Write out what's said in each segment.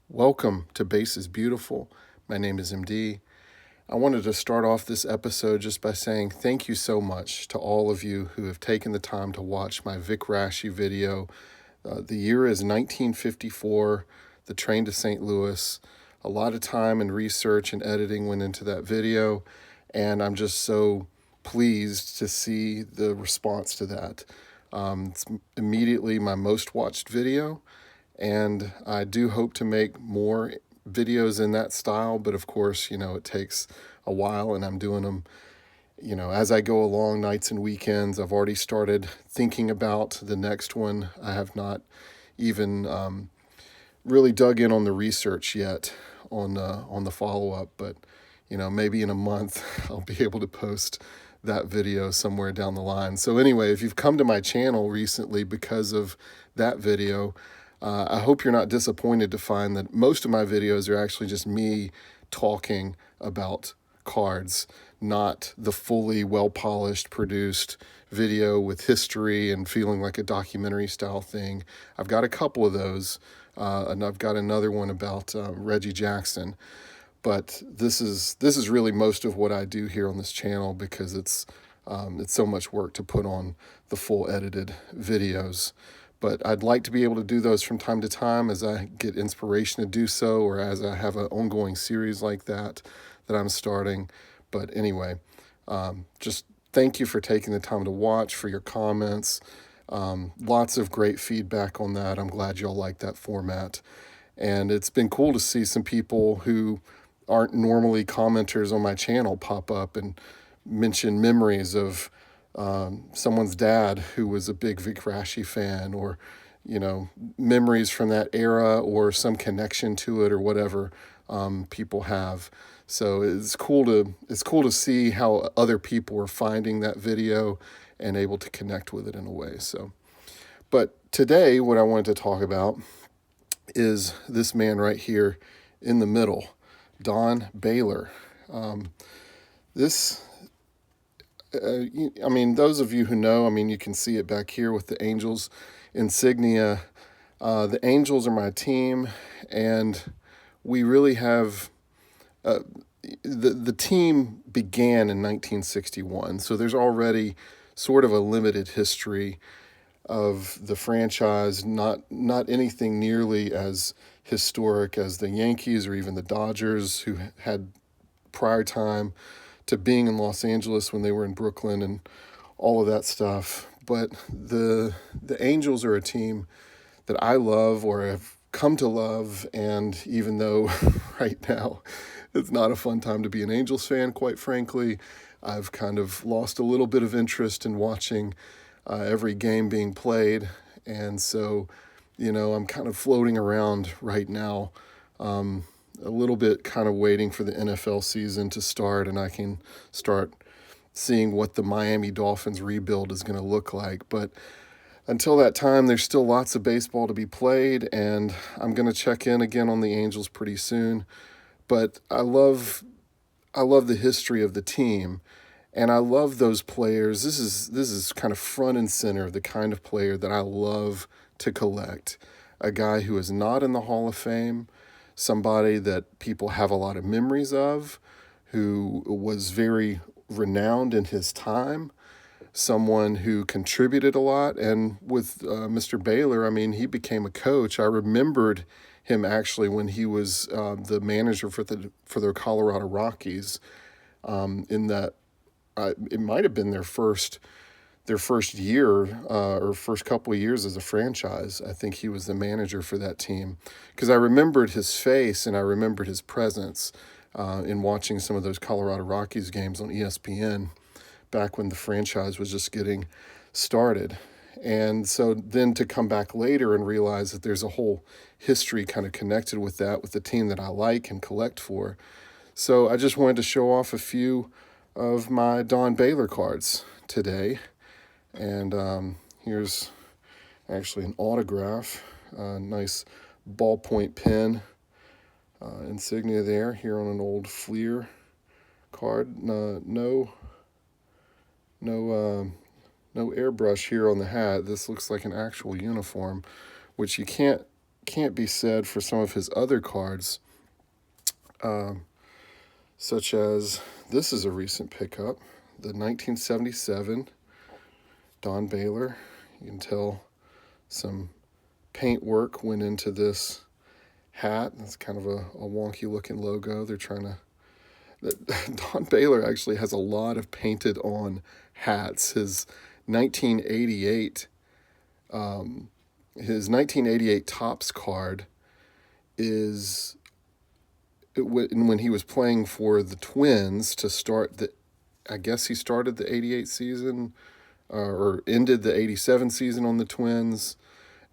Welcome to Base is Beautiful. My name is MD. I wanted to start off this episode just by saying thank you so much to all of you who have taken the time to watch my Vic Rashi video. The year is 1954, the train to St. Louis. A lot of time and research and editing went into that video, and I'm just so pleased to see the response to that. It's immediately my most watched video, and I do hope to make more videos in that style, but of course, it takes a while, and I'm doing them, as I go along, nights and weekends. I've already started thinking about the next one. I have not even really dug in on the research yet on the follow up, but maybe in a month I'll be able to post that video somewhere down the line. So anyway, if you've come to my channel recently because of that video, I hope you're not disappointed to find that most of my videos are actually just me talking about cards, not the fully well-polished, produced video with history and feeling like a documentary style thing. I've got a couple of those, and I've got another one about Reggie Jackson. But this is really most of what I do here on this channel, because it's so much work to put on the full edited videos. But I'd like to be able to do those from time to time as I get inspiration to do so, or as I have an ongoing series like that I'm starting. But anyway, just thank you for taking the time to watch, for your comments. Lots of great feedback on that. I'm glad y'all like that format. And it's been cool to see some people who aren't normally commenters on my channel pop up and mention memories of someone's dad who was a big Vic Rashi fan, or memories from that era, or some connection to it, or whatever people have. So it's cool to see how other people are finding that video and able to connect with it in a way. So, but today what I wanted to talk about is this man right here in the middle, Don Baylor. This those of you who know, you can see it back here with the Angels insignia. The Angels are my team, and we really have the team began in 1961, so there's already sort of a limited history of the franchise, not anything nearly as historic as the Yankees or even the Dodgers, who had prior time to being in Los Angeles when they were in Brooklyn and all of that stuff. But the Angels are a team that I love, or have come to love, and even though right now it's not a fun time to be an Angels fan, quite frankly, I've kind of lost a little bit of interest in watching every game being played. And so, I'm kind of floating around right now, a little bit kind of waiting for the NFL season to start, and I can start seeing what the Miami Dolphins rebuild is going to look like. But until that time, there's still lots of baseball to be played, and I'm going to check in again on the Angels pretty soon. But I love the history of the team, and I love those players. This is kind of front and center, the kind of player that I love to collect. A guy who is not in the Hall of Fame, somebody that people have a lot of memories of, who was very renowned in his time, someone who contributed a lot. And with Mr. Baylor, he became a coach. I remembered him actually when he was the manager for their Colorado Rockies. In that, it might have been their first year, or first couple of years as a franchise. I think he was the manager for that team, because I remembered his face and I remembered his presence in watching some of those Colorado Rockies games on ESPN back when the franchise was just getting started. And so then to come back later and realize that there's a whole history kind of connected with that, with the team that I like and collect for. So I just wanted to show off a few of my Don Baylor cards today. And here's actually an autograph, nice ballpoint pen insignia there, here on an old Fleer card. No airbrush here on the hat. This looks like an actual uniform, which you can't can't be said for some of his other cards, such as this is a recent pickup, the 1977 Don Baylor. You can tell some paint work went into this hat. It's kind of a wonky looking logo. They're trying to. Don Baylor actually has a lot of painted on hats. 1988, his 1988 Topps card is when he was playing for the Twins to start the. I guess he started the '88 season, or ended the '87 season on the Twins.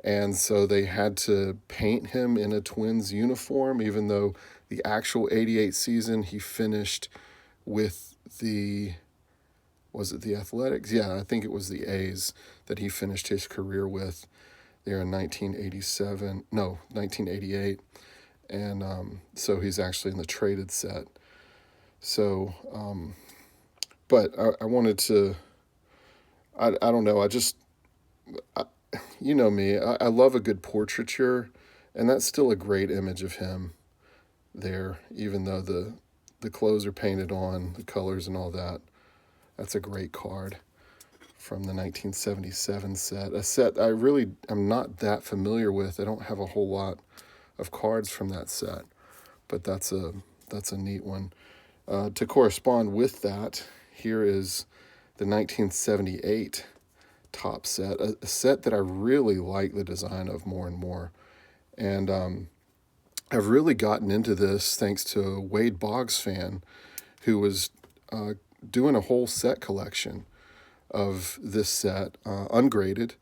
And so they had to paint him in a Twins uniform, even though the actual '88 season he finished with was it the Athletics? Yeah, I think it was the A's that he finished his career with there in 1988. And so he's actually in the traded set. So, but I wanted to, I don't know, you know me, I love a good portraiture, and that's still a great image of him there, even though the clothes are painted on, the colors and all that. That's a great card from the 1977 set. A set I really am not that familiar with. I don't have a whole lot of cards from that set, but that's a neat one. To correspond with that, here is the 1978 Topps set, a set that I really like the design of more and more. And I've really gotten into this thanks to a Wade Boggs fan who was doing a whole set collection of this set, ungraded.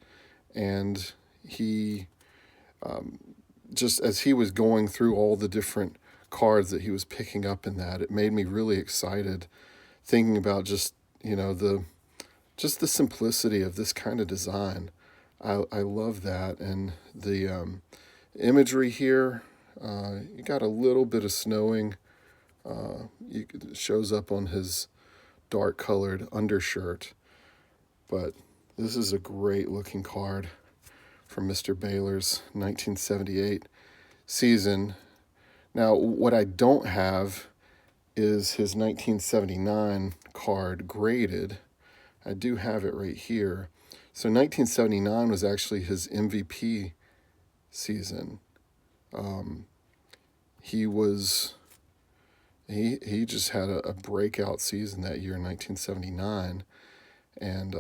And he, just as he was going through all the different cards that he was picking up in that, it made me really excited thinking about just, the simplicity of this kind of design. I love that. And the imagery here, you got a little bit of snowing. It shows up on his dark colored undershirt. But this is a great looking card from Mr. Baylor's 1978 season. Now, what I don't have is his 1979 card graded. I do have it right here. So 1979 was actually his MVP season. He just had a breakout season that year in 1979, and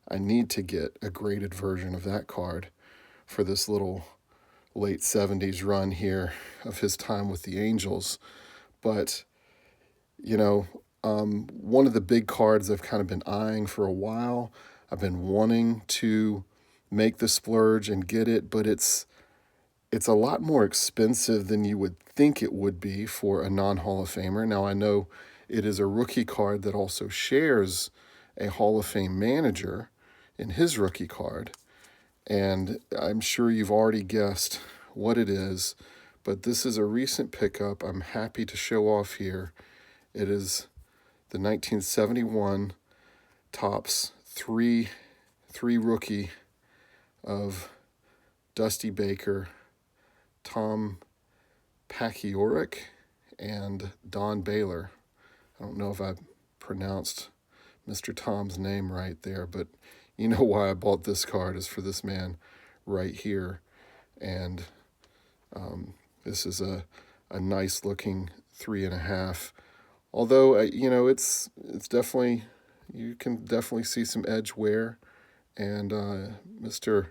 I need to get a graded version of that card for this little late 70s run here of his time with the Angels. But, one of the big cards I've kind of been eyeing for a while, I've been wanting to make the splurge and get it, but it's a lot more expensive than you would think it would be for a non-Hall of Famer. Now, I know it is a rookie card that also shares a Hall of Fame manager in his rookie card, and I'm sure you've already guessed what it is, but this is a recent pickup I'm happy to show off here. It is the 1971 Topps 3 rookie of Dusty Baker, Tom Paciorek, and Don Baylor. I don't know if I pronounced Mr. Tom's name right there, but you know why I bought this card is for this man right here. And this is a nice looking 3.5. Although, it's definitely, you can definitely see some edge wear. And Mr.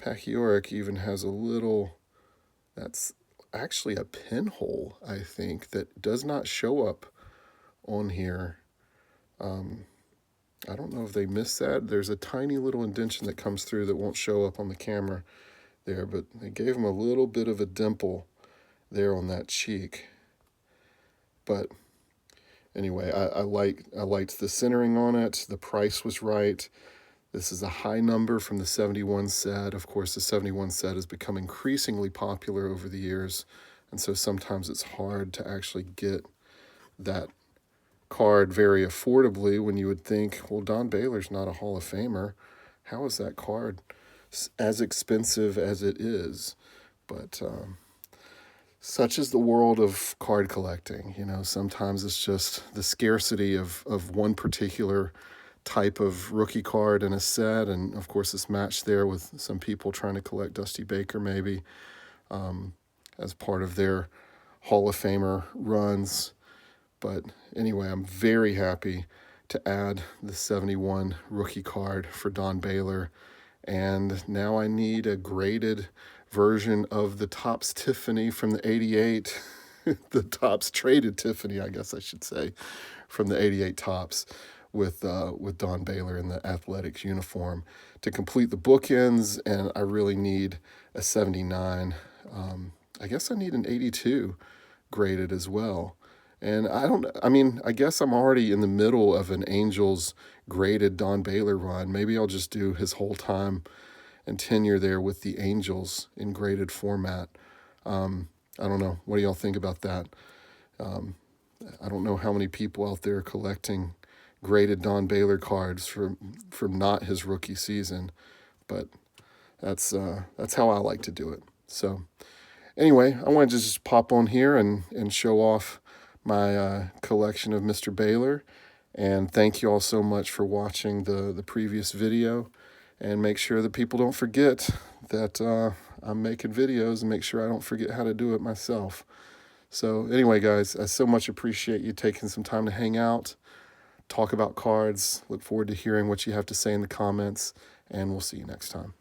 Paciorek even has a little, that's actually a pinhole, I think, that does not show up on here. I don't know if they missed that. There's a tiny little indentation that comes through that won't show up on the camera there, but they gave him a little bit of a dimple there on that cheek. But anyway, I liked the centering on it. The price was right. This is a high number from the 71 set. Of course, the 71 set has become increasingly popular over the years, and so sometimes it's hard to actually get that card very affordably when you would think, well, Don Baylor's not a Hall of Famer. How is that card as expensive as it is? But such is the world of card collecting. You know, sometimes it's just the scarcity of one particular type of rookie card in a set. And of course, it's matched there with some people trying to collect Dusty Baker maybe as part of their Hall of Famer runs. But anyway, I'm very happy to add the 71 rookie card for Don Baylor. And now I need a graded version of the Topps Tiffany from the 88. The Topps traded Tiffany, I guess I should say, from the 88 Topps with Don Baylor in the athletics uniform to complete the bookends. And I really need a 79. I guess I need an 82 graded as well. And I guess I'm already in the middle of an Angels graded Don Baylor run. Maybe I'll just do his whole time and tenure there with the Angels in graded format. I don't know. What do y'all think about that? I don't know how many people out there collecting graded Don Baylor cards from not his rookie season, but that's how I like to do it. So anyway, I wanted to just pop on here and show off my collection of Mr. Baylor. And thank you all so much for watching the previous video. And make sure that people don't forget that I'm making videos, and make sure I don't forget how to do it myself. So anyway, guys, I so much appreciate you taking some time to hang out, talk about cards. Look forward to hearing what you have to say in the comments, and we'll see you next time.